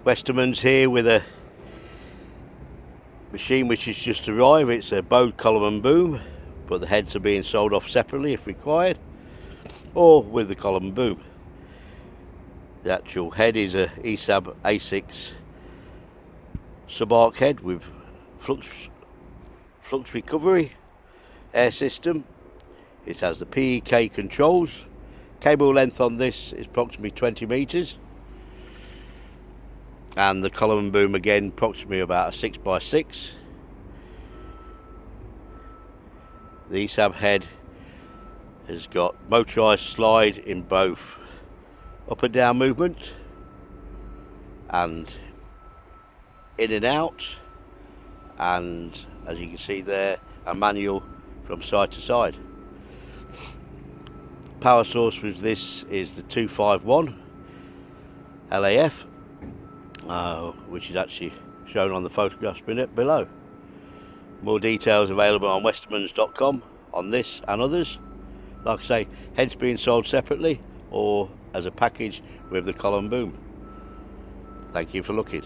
Westermans here with a machine which has just arrived. It's a bowed column and boom, but the heads are being sold off separately if required, or with the column and boom. The actual head is a esab A6 subarc head with flux recovery air system. It has the PEK controls. Cable length on this is approximately 20 meters, and the column and boom again approximately about a 6x6. The esab head has got motorized slide in both up and down movement and in and out, and as you can see there, a manual from side to side. Power source with this is the 251 LAF, which is actually shown on the photographs below. More details available on westermans.com on this and others. Like I say, heads being sold separately or as a package with the column boom. Thank you for looking.